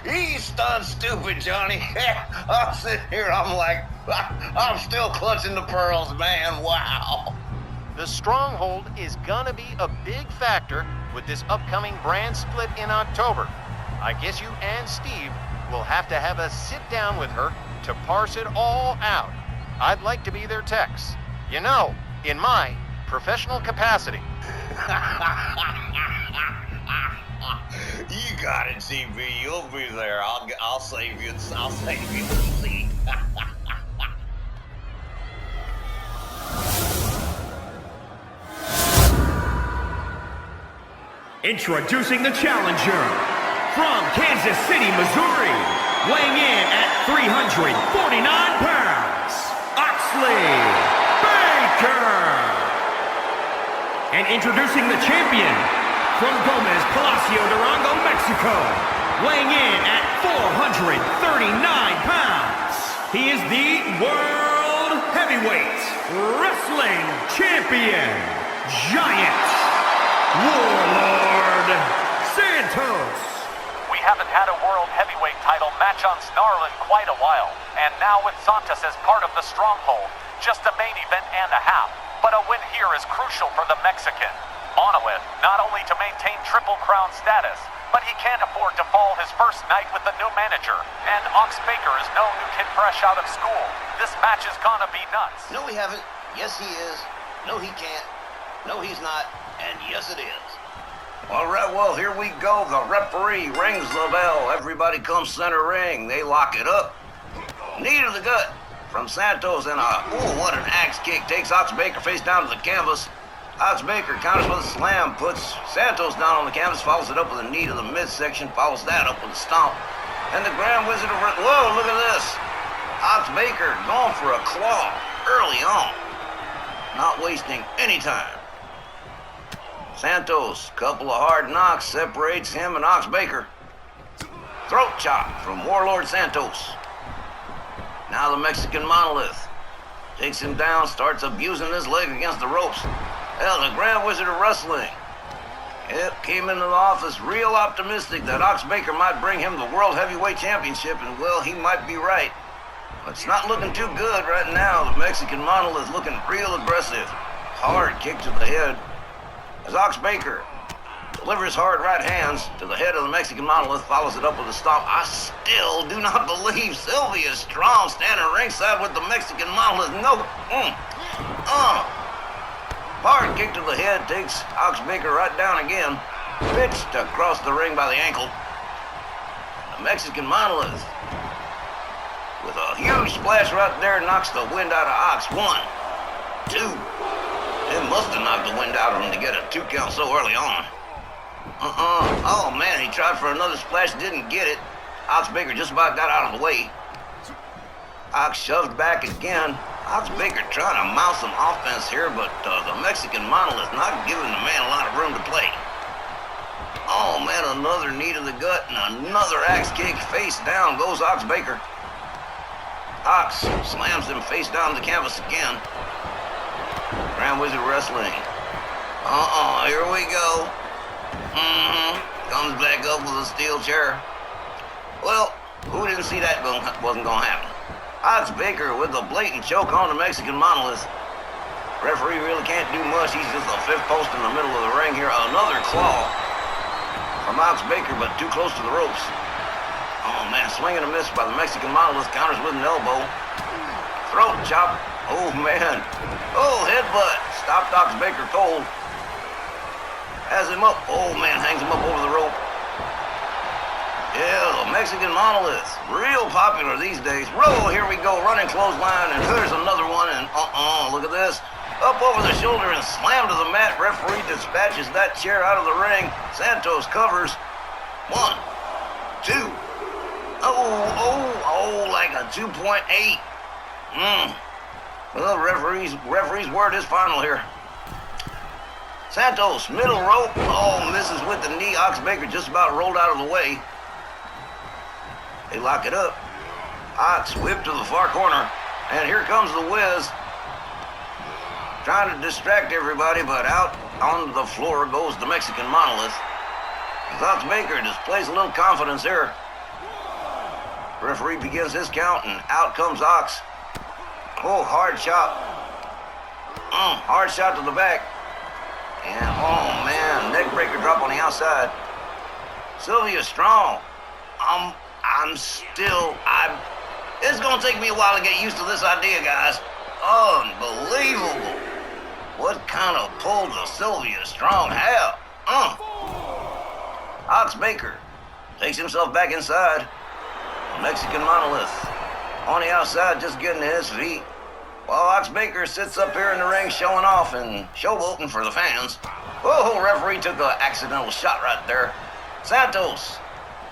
D: He's stunned stupid, Johnny. I'm sitting here, I'm like, I'm still clutching the pearls, man, wow.
A: The stronghold is gonna be a big factor with this upcoming brand split in October. I guess you and Steve will have to have a sit down with her to parse it all out. I'd like to be their Tex. You know, in my professional capacity.
D: You got it, CB. You'll be there. I'll save you. I'll save you. See.
F: Introducing the challenger from Kansas City, Missouri, weighing in at 349 pounds, Oxley Baker. And introducing the champion from Gomez Palacio, Durango, Mexico, weighing in at 439 pounds. He is the World Heavyweight Wrestling Champion, Giant Warlord Santos.
B: We haven't had a World Heavyweight title match on Snarl in quite a while, and now with Santos as part of the stronghold, just a main event and a half. But a win here is crucial for the Mexican monolith, not only to maintain Triple Crown status, but he can't afford to fall his first night with the new manager. And Ox Baker is no new kid fresh out of school. This match is gonna be nuts.
D: No, we haven't. Yes, he is. No, he can't. No, he's not. And yes, it is. All right, well, here we go. The referee rings the bell. Everybody comes center ring. They lock it up. Knee to the gut from Santos, and what an axe kick. Takes Ox Baker face down to the canvas. Ox Baker counters with a slam, puts Santos down on the canvas, follows it up with a knee to the midsection, follows that up with a stomp. And the Grand Wizard of... Whoa, look at this. Ox Baker going for a claw early on. Not wasting any time. Santos, couple of hard knocks, separates him and Ox Baker. Throat chop from Warlord Santos. Now the Mexican Monolith takes him down, starts abusing his leg against the ropes. Hell, the Grand Wizard of Wrestling. Yep, came into the office real optimistic that Ox Baker might bring him the World Heavyweight Championship, and well, he might be right. But it's not looking too good right now. The Mexican Monolith looking real aggressive. Hard kick to the head. As Ox Baker delivers hard right hands to the head of the Mexican Monolith, follows it up with a stomp. I still do not believe Sylvia Strong standing ringside with the Mexican Monolith. No. Hard kick to the head takes Ox Baker right down again. Pitched across the ring by the ankle. The Mexican Monolith, with a huge splash right there, knocks the wind out of Ox. 1, 2. It must have knocked the wind out of him to get a 2 count so early on. Oh, man, he tried for another splash, didn't get it. Ox Baker just about got out of the way. Ox shoved back again. Ox Baker trying to mount some offense here, but the Mexican Monolith not giving the man a lot of room to play. Oh, man, another knee to the gut and another axe kick. Face down goes Ox Baker. Ox slams him face down the canvas again. Grand Wizard Wrestling. Here we go. Comes back up with a steel chair. Well, who didn't see that wasn't gonna happen? Ox Baker with a blatant choke on the Mexican Monolith. Referee really can't do much. He's just a fifth post in the middle of the ring here. Another claw from Ox Baker, but too close to the ropes. Oh, man, swing and a miss by the Mexican Monolith. Counters with an elbow. Throat chop. Oh, man. Oh, headbutt. Stopped Ox Baker cold. Has him up. Oh, man, hangs him up over the rope. Yeah, the Mexican Monolith. Real popular these days. Roll, here we go. Running clothesline, and here's another one. And look at this. Up over the shoulder and slam to the mat. Referee dispatches that chair out of the ring. Santos covers. 1, 2. Like a 2.8. Well, referee's word is final here. Santos, middle rope. Oh, misses with the knee. Ox Baker just about rolled out of the way. They lock it up. Ox whipped to the far corner. And here comes the Wiz. Trying to distract everybody, but out on the floor goes the Mexican Monolith. Ox Baker displays a little confidence here. Referee begins his count, and out comes Ox. Oh, hard shot. Hard shot to the back. And, oh, man, neck breaker drop on the outside. Sylvia Strong. It's going to take me a while to get used to this idea, guys. Unbelievable. What kind of pull does Sylvia Strong have? Ox Baker takes himself back inside. Mexican Monolith on the outside, just getting to his feet, while Ox Baker sits up here in the ring showing off and showboating for the fans. Whoa, referee took an accidental shot right there. Santos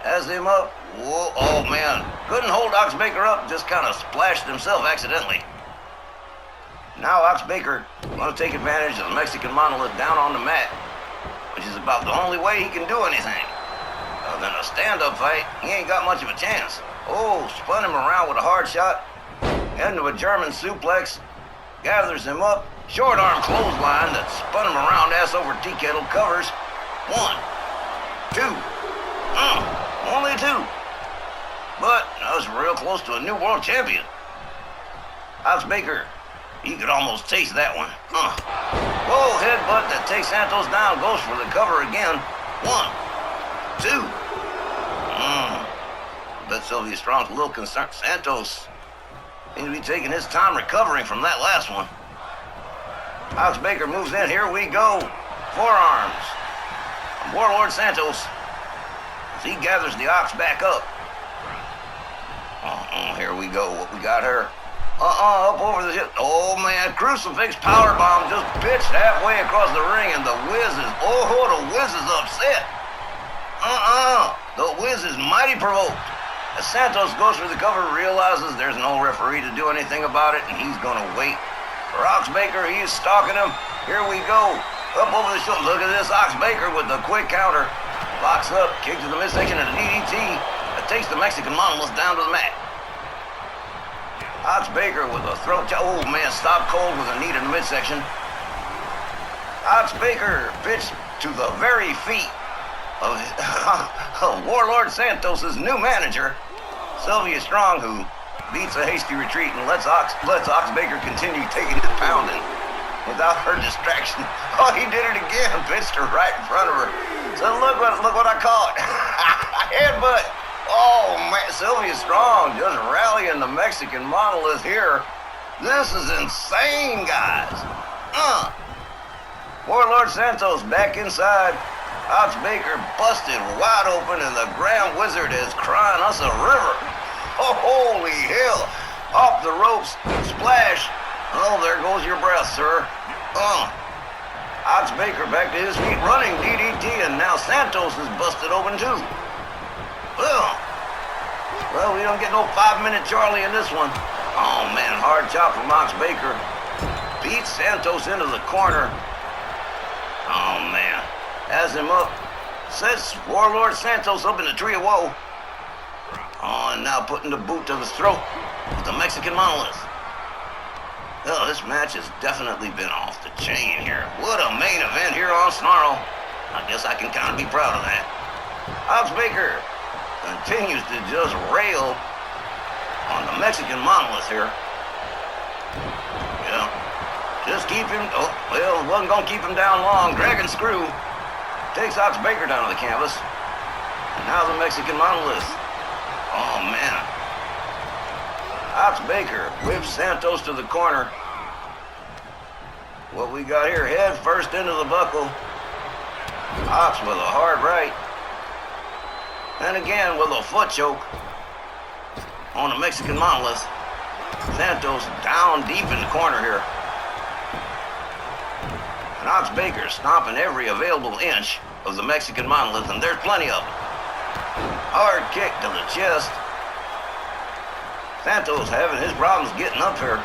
D: has him up. Whoa, oh man, couldn't hold Ox Baker up, just kind of splashed himself accidentally. Now Ox Baker going to take advantage of the Mexican Monolith down on the mat, which is about the only way he can do anything. Other than a stand-up fight, he ain't got much of a chance. Oh, spun him around with a hard shot. Into a German suplex. Gathers him up. Short arm clothesline that spun him around ass over tea kettle. Covers. 1, 2. Only 2. But that was real close to a new world champion. Ox Baker, he could almost taste that one. Whoa, headbutt that takes Santos down. Goes for the cover again. 1, 2. Bet Sylvia Strong's a little concerned. Santos seems to be taking his time recovering from that last one. Ox Baker moves in. Here we go. Forearms from Warlord Santos as he gathers the Ox back up. Here we go. What we got here? Up over the hip. Oh, man, crucifix powerbomb just pitched halfway across the ring, and the Wiz is, the Wiz is upset. The Wiz is mighty provoked. As Santos goes for the cover, realizes there's no referee to do anything about it, and he's gonna wait. For Ox Baker, he's stalking him. Here we go. Up over the shoulder. Look at this Ox Baker with the quick counter. Locks up, kick to the midsection, and a DDT that takes the Mexican monolith down to the mat. Ox Baker with a throat chop. Oh, man, stop cold with a knee to the midsection. Ox Baker pitched to the very feet of Warlord Santos' new manager, Sylvia Strong, who beats a hasty retreat and lets Ox Baker continue taking his pounding without her distraction. Oh, he did it again, pitched her right in front of her. So look what I call it. Headbutt. Oh, man, Sylvia Strong just rallying the Mexican monolith here. This is insane, guys. Warlord Santos back inside. Ox Baker busted wide open, and the Grand Wizard is crying us a river. Oh, holy hell. Off the ropes, splash. Oh, there goes your breath, sir. Ox Baker back to his feet, running DDT, and now Santos is busted open too. Well, we don't get no 5-minute Charlie in this one. Oh, man, hard chop from Ox Baker. Beats Santos into the corner. Oh, man. Has him up. Sets Warlord Santos up in the tree of woe. Oh, and now putting the boot to the throat with the Mexican monolith. Oh, this match has definitely been off the chain here. What a main event here on Snarl. I guess I can kind of be proud of that. Ox Baker continues to just rail on the Mexican monolith here. Yeah. Just keep him, wasn't gonna keep him down long. Dragon screw takes Ox Baker down to the canvas. And now the Mexican monolith. Oh, man. Ox Baker whips Santos to the corner. What we got here, head first into the buckle. Ox with a hard right. And again with a foot choke on the Mexican monolith. Santos down deep in the corner here. And Ox Baker stomping every available inch of the Mexican monolith, and there's plenty of them. Hard kick to the chest. Santos having his problems getting up here.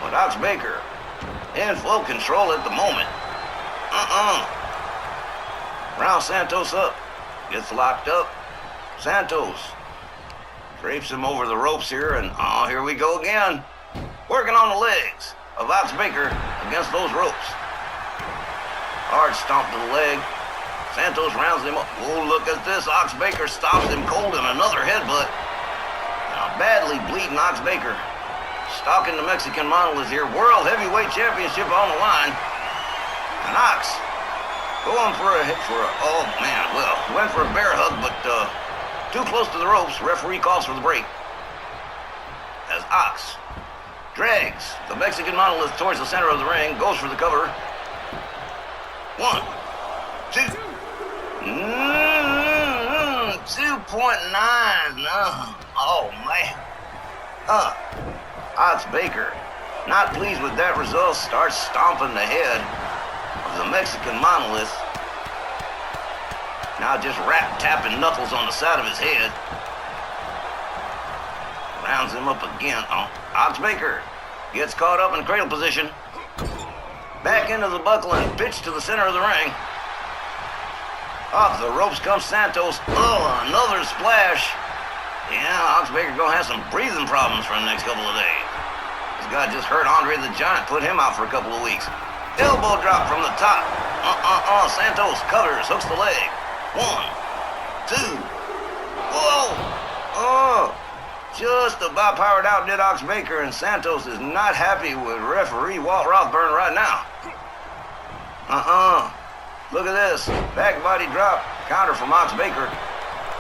D: But Ox Baker in full control at the moment. Round Santos up. Gets locked up. Santos drapes him over the ropes here, and here we go again. Working on the legs of Ox Baker against those ropes. Hard stomp to the leg. Santos rounds him up. Oh, look at this. Ox Baker stops him cold in another headbutt. Now, badly bleeding Ox Baker. Stalking the Mexican monolith here. World Heavyweight Championship on the line. And Ox going for a oh, man, well, went for a bear hug, but too close to the ropes. Referee calls for the break. As Ox drags the Mexican monolith towards the center of the ring, goes for the cover. 1, 2. 2.9. Oh, man. Ox Baker, not pleased with that result, starts stomping the head of the Mexican monolith. Now just tapping knuckles on the side of his head. Rounds him up again. Ox Baker gets caught up in cradle position. Back into the buckle and pitched to the center of the ring. Off the ropes comes Santos. Oh, another splash. Yeah, Ox Baker gonna have some breathing problems for the next couple of days. This guy just hurt Andre the Giant, put him out for a couple of weeks. Elbow drop from the top. Santos covers, hooks the leg. 1, 2. Whoa. Just about powered out did Ox Baker, and Santos is not happy with referee Walt Rothburn right now. Look at this. Back body drop. Counter from Ox Baker.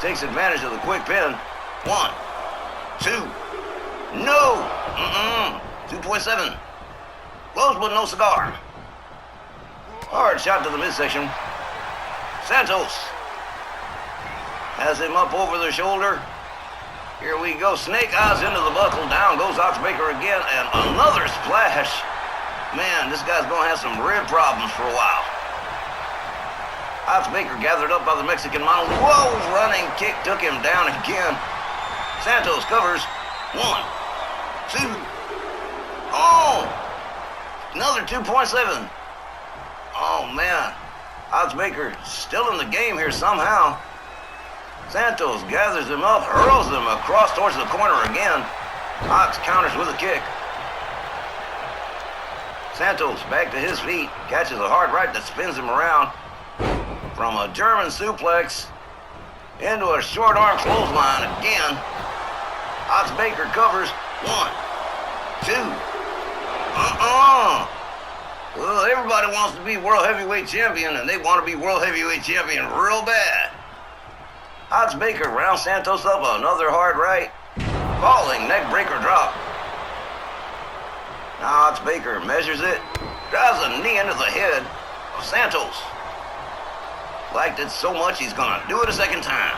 D: Takes advantage of the quick pin. 1, 2. No. 2.7. Close but no cigar. Hard shot to the midsection. Santos has him up over the shoulder. Here we go. Snake eyes into the buckle. Down goes Oxbaker again, and another splash. Man, this guy's going to have some rib problems for a while. Oxbaker gathered up by the Mexican model. Whoa, running kick took him down again. Santos covers. 1, 2. Oh! Another 2.7. Oh, man. Oxbaker still in the game here somehow. Santos gathers him up, hurls him across towards the corner again. Ox counters with a kick. Santos back to his feet, catches a hard right that spins him around. From a German suplex into a short arm clothesline again. Oxbaker covers. 1, 2. Well, everybody wants to be World Heavyweight Champion, and they want to be World Heavyweight Champion real bad. Oxbaker rounds Santos up another hard right. Falling neck breaker drop. Now Oxbaker measures it. Drives a knee into the head of Santos. Liked it so much he's gonna do it a second time.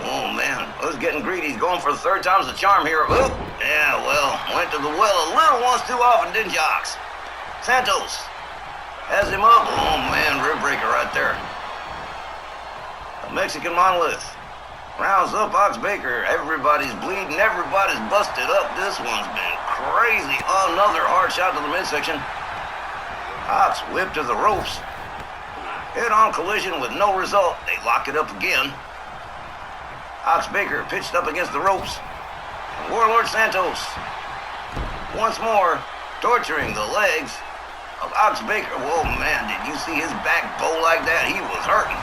D: Oh man, who's getting greedy? He's going for the third time's the charm here. Oop. Yeah, well, went to the well a little once too often, didn't you, Ox? Santos has him up. Oh man, rib breaker right there. The Mexican monolith rounds up Oxbaker. Everybody's bleeding, everybody's busted up. This one's been crazy. Another hard shot to the midsection. Ox whipped to the ropes. Head-on collision with no result. They lock it up again. Oxbaker pitched up against the ropes. Warlord Santos once more torturing the legs of Oxbaker. Whoa, man, did you see his back bow like that? He was hurting.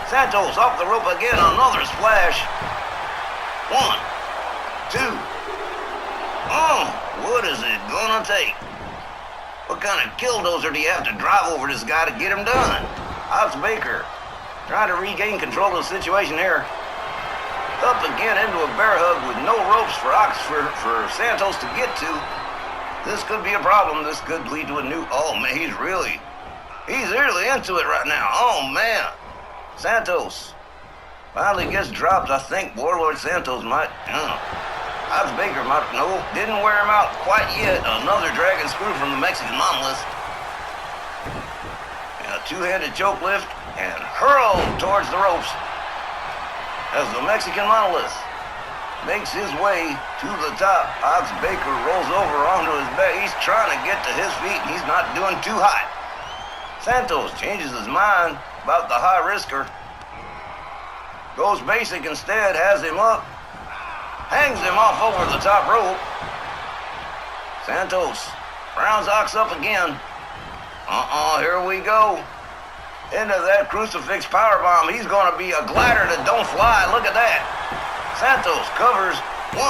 D: Santos off the rope again, another splash. 1, 2. What is it gonna take? What kind of killdozer do you have to drive over this guy to get him done? Oxbaker trying to regain control of the situation here. Up again into a bear hug with no ropes for Santos to get to. This could be a problem. This could lead to a new... Oh, man, he's really into it right now. Oh, man. Santos finally gets dropped. I think Warlord Santos might... Oxbaker might... No, didn't wear him out quite yet. Another dragon screw from the Mexican monolith. And a two-handed choke lift and hurled towards the ropes as the Mexican monolith makes his way to the top. Oxbaker rolls over onto his back. He's trying to get to his feet. He's not doing too hot. Santos changes his mind about the high risker. Goes basic instead, has him up. Hangs him off over the top rope. Santos rounds Ox up again. Here we go. Into that crucifix powerbomb. He's going to be a glider that don't fly. Look at that. Santos covers. 1,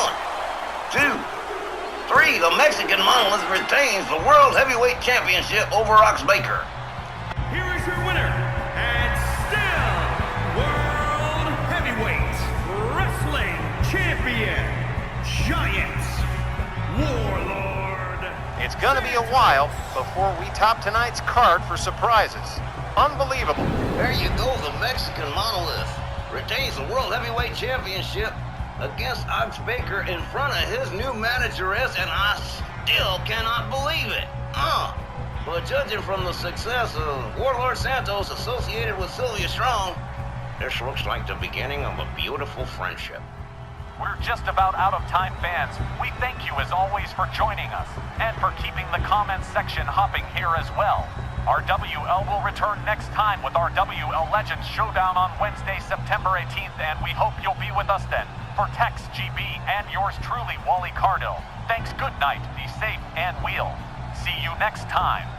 D: 2, 3. The Mexican monolith retains the World Heavyweight Championship over Oxbaker.
F: Here is your winner, and still World Heavyweight Wrestling Champion, Giant Warlord.
A: It's gonna be a while before we top tonight's card for surprises. Unbelievable.
D: There you go. The Mexican monolith retains the World Heavyweight Championship against Oxbaker in front of his new manageress, and I still cannot believe it. But judging from the success of Warlord Santos associated with Sylvia Strong, this looks like the beginning of a beautiful friendship.
B: We're just about out of time, fans. We thank you as always for joining us and for keeping the comments section hopping here as well. Our WL will return next time with our WL Legends Showdown on Wednesday, September 18th, and we hope you'll be with us then. For Tex, GB, and yours truly, Wally Cardill, thanks, good night, be safe, and we'll see you next time.